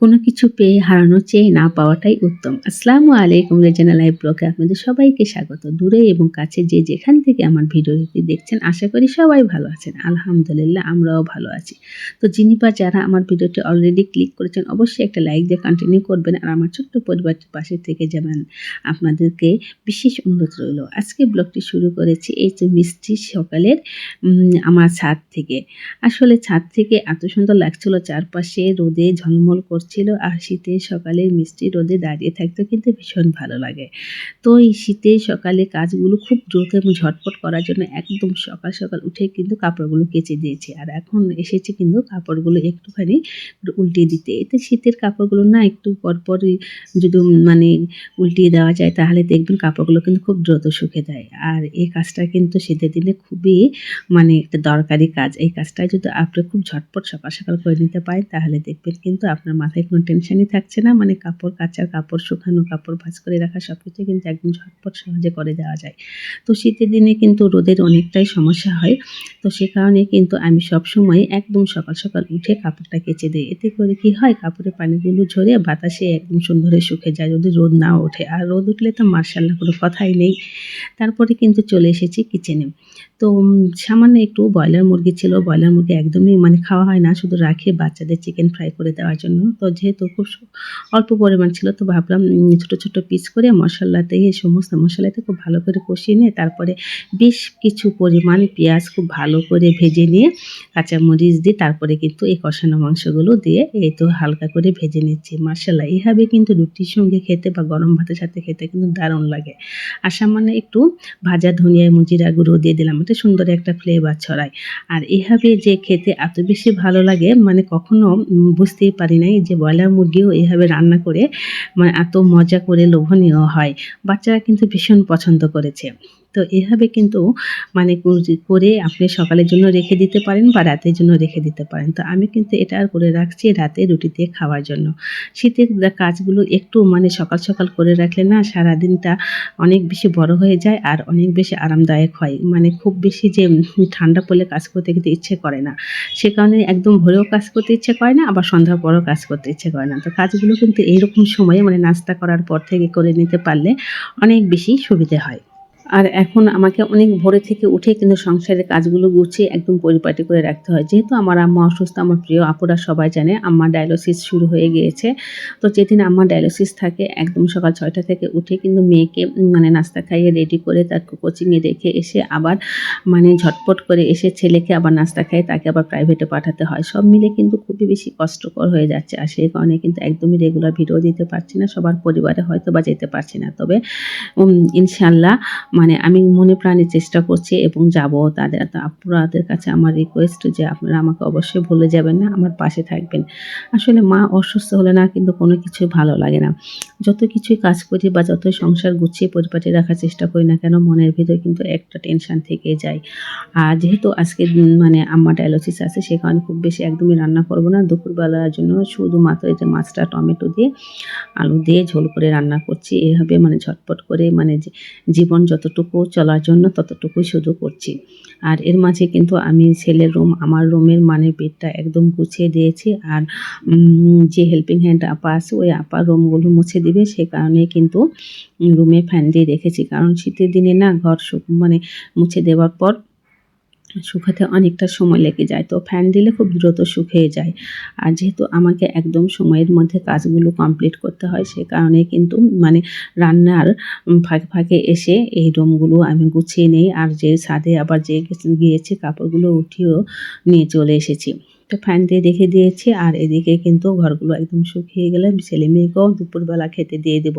কোনো কিছু পেয়ে হারানোর চেয়ে না পাওয়াটাই উত্তম। আসসালামু আলাইকুম, রেজানা লাইভ ব্লগে আপনাদের সবাইকে স্বাগত। দূরে এবং কাছে যে যেখান থেকে আমার ভিডিওটি দেখছেন, আশা করি সবাই ভালো আছেন। আলহামদুলিল্লাহ, আমরাও ভালো আছি। তো যিনি বা যারা আমার ভিডিওটি অলরেডি ক্লিক করেছেন, অবশ্যই একটা লাইক দিয়ে কন্টিনিউ করবেন আর আমার ছোট্ট পরিবারটির পাশে থেকে যাবেন। আপনাদেরকে বিশেষ অনুরোধ রইল। আজকে ব্লগটি শুরু করেছি এই যে মিষ্টি সকালের আমার ছাদ থেকে। আসলে ছাদ থেকে এত সুন্দর লাগছিল, চারপাশে রোদে ঝলমল করছিল আর শীতের সকালে মিষ্টি রোদে দাঁড়িয়ে থাকতে কিন্তু ভীষণ ভালো লাগে। তো এই শীতের সকালে কাজগুলো খুব দ্রুত এবং ঝটপট করার জন্য একদম সকাল সকাল উঠে কিন্তু কাপড়গুলো কেচে দিয়েছি। আর এখন এসেছি কিন্তু কাপড়গুলো একটুখানি উল্টিয়ে দিতে। এতে শীতের কাপড়গুলো না একটু পরপরই যদি উল্টিয়ে দেওয়া যায়, তাহলে দেখবেন কাপড়গুলো কিন্তু খুব দ্রুত শুকিয়ে যায়। আর এই কাজটা কিন্তু শীতের দিনে খুবই একটা দরকারি কাজ। এই কাজটা যদি আপনি খুব ঝটপট সকাল সকাল করে নিতে পারেন, তাহলে দেখবেন কিন্তু আপনার মাথায় কোনো টেনশনই থাকছে না। কাপড় কাচা, কাপড় শুকানো, কাপড় ভাঁজ করে রাখা সবকিছু কিন্তু একদম ঝটপট সহজে করে দেওয়া যায়। তো শীতের দিনে কিন্তু রোদের অনেকটাই সমস্যা হয়। তো সে কারণে কিন্তু আমি সবসময় একদম সকাল সকাল উঠে কাপড়টা কেচে দিই। এতে করে কি হয়, কাপড়ের পানিগুলো ঝরে বাতাসে একদম সুন্দরে শুকিয়ে যায় যদি রোদ না ওঠে। আর রোদ উঠলে তো মার্শাল্লাহ কোনো কথাই নেই। তারপরে কিন্তু চলে এসেছি কিচেনে। তো সামান্য একটু ব্রয়লার মুরগি ছিল। ব্রয়লার মুরগি একদমই খাওয়া হয় না, শুধু রাখি বাচ্চাদের চিকেন ফ্রাই করে দেওয়ার জন্য। তো যেহেতু খুব অল্প পরিমাণ ছিল, তো ভাবলাম ছোট ছোট পিস করে মশলা দিয়ে সমস্ত মশলাতে খুব ভালো করে কষিয়ে নিয়ে তারপরে বেশ কিছু পরিমাণ পেঁয়াজ খুব ভালো করে ভেজে নিয়ে কাঁচামরিচ দিয়ে তারপরে কিন্তু এই কষানো মাংসগুলো দিয়ে এই তো হালকা করে ভেজে নিচ্ছি। মাশাআল্লাহ, এইভাবে কিন্তু রুটির সঙ্গে খেতে বা গরম ভাতের সাথে খেতে কিন্তু দারুণ লাগে। আর সামান্য একটু ভাজা ধনিয়া এবং জিরা গুঁড়ো দিয়ে দিলাম, এটা সুন্দর একটা ফ্লেভার ছড়ায়। আর এভাবে যে খেতে এত বেশি ভালো লাগে, কখনো বুঝতেই পারি নাই যে ব্রয়লার মুরগিও এভাবে রান্না করে এত মজা করে লোভনীয় হয়। বাচ্চারা কিন্তু ভীষণ পছন্দ করেছে। তো এভাবে কিন্তু করে আপনি সকালের জন্য রেখে দিতে পারেন বা রাতের জন্য রেখে দিতে পারেন। তো আমি কিন্তু এটা করে রাখছি রাতে রুটি দিয়ে খাওয়ার জন্য। শীতের কাজগুলো একটু সকাল সকাল করে রাখলে না সারাদিনটা অনেক বেশি বড় হয়ে যায় আর অনেক বেশি আরামদায়ক হয়। খুব বেশি যে ঠান্ডা পড়লে কাজ করতে কিন্তু ইচ্ছে করে না। সে কারণে একদম ভোরেও কাজ করতে ইচ্ছে করে না, আবার সন্ধ্যার পরেও কাজ করতে ইচ্ছে করে না। তো কাজগুলো কিন্তু এইরকম সময়ে নাস্তা করার পর থেকে করে নিতে পারলে অনেক বেশি সুবিধে হয়। আর এখন আমাকে অনেক ভোরে থেকে উঠে কিন্তু সংসারের কাজগুলো গুছিয়ে একদম পরিপাটি করে রাখতে হয়। যেহেতু আমার আম্মা অসুস্থ, আমার প্রিয় আপুরা সবাই জানে আম্মার ডায়ালিসিস শুরু হয়ে গিয়েছে। তো যেদিন আম্মার ডায়ালিসিস থাকে একদম সকাল ৬টা থেকে উঠে কিন্তু মেয়েকে নাস্তা খাইয়ে রেডি করে তার কোচিংয়ে রেখে এসে আবার ঝটপট করে এসে ছেলেকে আবার নাস্তা খাইয়ে তাকে আবার প্রাইভেটে পাঠাতে হয়। সব মিলে কিন্তু খুবই বেশি কষ্টকর হয়ে যাচ্ছে। আর সেই কারণে কিন্তু একদমই রেগুলার ভিডিও দিতে পারছি না। সবার পরিবারে হয়তো বা যেতে পারছি না। তবে ইনশাআল্লাহ আমি মনে প্রাণে চেষ্টা করছি এবং যাব। আপনাদের কাছে আমার রিকোয়েস্ট যে আপনারা আমাকে অবশ্যই ভুলে যাবেন না, আমার পাশে থাকবেন। আসলে মা অসুস্থ হলে না কিন্তু কোনো কিছুই ভালো লাগে না। যত কিছুই কাজ করি বা যতই সংসার গুছিয়ে পরিপাটি রাখার চেষ্টা করি না কেন, মনের ভিতরে কিন্তু একটা টেনশন থেকে যায়। আর যেহেতু আজকে আম্মার ডায়ালিসিস আছে, সে কারণে খুব বেশি একদমই রান্না করব না। দুপুরবেলার জন্য শুধুমাত্র এই যে মাছটা টমেটো দিয়ে আলু দিয়ে ঝোল করে রান্না করছি। এভাবে ঝটপট করে জীবন যতটুকু চলার জন্য ততটুকুই শুধু করছি। আর এর মাঝে কিন্তু আমি ছেলের রুম, আমার রুমের বেডটা একদম গুছিয়ে দিয়েছি। আর যে হেল্পিং হ্যান্ড আপা আছে, ওই আপার রুমগুলো মুছে দিবে, সে কারণে কিন্তু রুমে ফ্যান দিয়ে রেখেছি। কারণ শীতের দিনে না ঘর মুছে দেওয়ার পর শুকাতে অনেকটা সময় লেগে যায়। তো ফ্যান দিলে খুব দ্রুত শুকিয়ে যায়। আর যেহেতু আমাকে একদম সময়ের মধ্যে কাজগুলো কমপ্লিট করতে হয়, সে কারণে কিন্তু রান্নার ফাঁকে ফাঁকে এসে এই রুমগুলো আমি গুছিয়ে নেই। আর যে ছাদে আবার যে গিয়েছি কাপড়গুলো উঠিয়েও নিয়ে চলে এসেছি। তো ফ্যান দিয়ে রেখে দিয়েছি। আর এদিকে কিন্তু ঘরগুলো একদম শুকিয়ে গেলে ছেলে মেয়েকেও দুপুরবেলা খেতে দিয়ে দেব।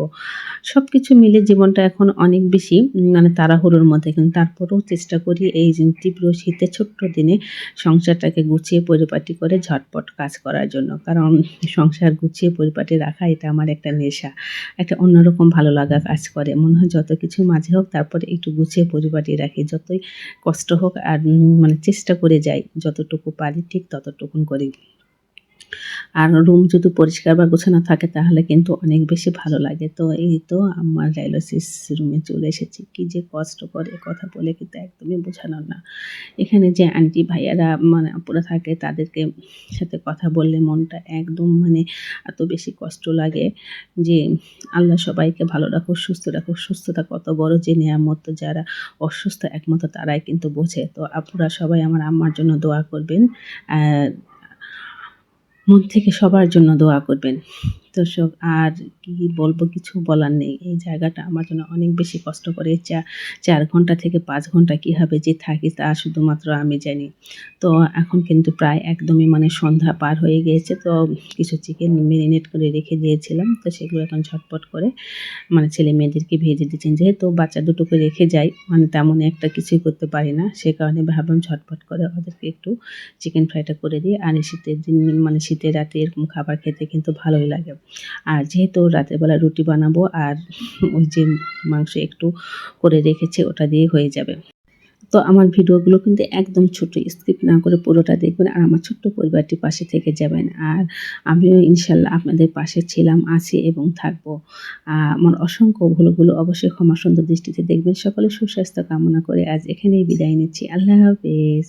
সব কিছু মিলে জীবনটা এখন অনেক বেশি তাড়াহুড়োর মধ্যে, কিন্তু তারপরেও চেষ্টা করি এই যে তীব্র শীতের ছোট্ট দিনে সংসারটাকে গুছিয়ে পরিপাটি করে ঝটপট কাজ করার জন্য। কারণ সংসার গুছিয়ে পরিপাটি রাখা এটা আমার একটা নেশা, একটা অন্যরকম ভালো লাগা কাজ করে। মনে হয় যত কিছু মাঝে হোক তারপরে একটু গুছিয়ে পরিপাটি রাখি, যতই কষ্ট হোক। আর চেষ্টা করে যাই যতটুকু পারি ঠিক ততটুকুন করি। আর রুম যদি পরিষ্কার বা গোছানো থাকে তাহলে কিন্তু অনেক বেশি ভালো লাগে। তো এই তো আমার ডায়ালিসিস রুমে চলে এসেছি। কি যে কষ্ট করে কথা বলে কিন্তু একদমই বোঝানোর না। এখানে যে আন্টি ভাইয়ারা মানে আপুরা থাকে তাদেরকে সাথে কথা বললে মনটা একদম মানে এত বেশি কষ্ট লাগে যে আল্লাহ সবাইকে ভালো রাখুক, সুস্থ রাখুক। সুস্থতা কত বড় যে নেয়ামত, তো যারা অসুস্থ একমাত্র তারাই কিন্তু বোঝে। তো আপুরা সবাই আমার আম্মার জন্য দোয়া করবেন। আর মন থেকে সবার জন্য দোয়া করবেন। দর্শক আর কি বলবো, কিছু বলার নেই। এই জায়গাটা আমার জন্য অনেক বেশি কষ্ট করে। ৪ ঘন্টা থেকে ৫ ঘন্টা কিভাবে যে থাকি তা শুধুমাত্র আমি জানি। তো এখন কিন্তু প্রায় একদমই মানে সন্ধ্যা পার হয়ে গিয়েছে। তো কিছু চিকেন মেরিনেট করে রেখে দিয়েছিলাম। তো সেগুলো এখন ঝটপট করে মানে ছেলে-মেয়েদেরকে ভেজে দিচ্ছেন। যেহেতু বাচ্চা দুটোকে রেখে যাই, মানে তেমন একটা কিছুই করতে পারি না। সে কারণে ভাবলাম ঝটপট করে ওদেরকে একটু চিকেন ফ্রাইটা করে দিই। আর এই শীতের দিন মানে শীতের রাতে এরকম খাবার খেতে কিন্তু ভালোই লাগে। আর যেহেতু রাতের বেলা রুটি বানাবো আর ওই যে মাংস একটু করে রেখেছি ওটা দিয়ে হয়ে যাবে। তো আমার ভিডিওগুলো কিন্তু একদম ছোট, স্কিপ না করে পুরোটা দেখবেন আর আমার ছোট্ট পরিবারটির পাশে থেকে যাবেন। আর আমিও ইনশাআল্লাহ আপনাদের পাশে ছিলাম, আছি এবং থাকবো। আমার অসংখ্য ভুলগুলো অবশ্যই ক্ষমা সুন্দর দৃষ্টিতে দেখবেন। সকলের সুস্বাস্থ্য কামনা করে আজ এখানেই বিদায় নিচ্ছি। আল্লাহ হাফেজ।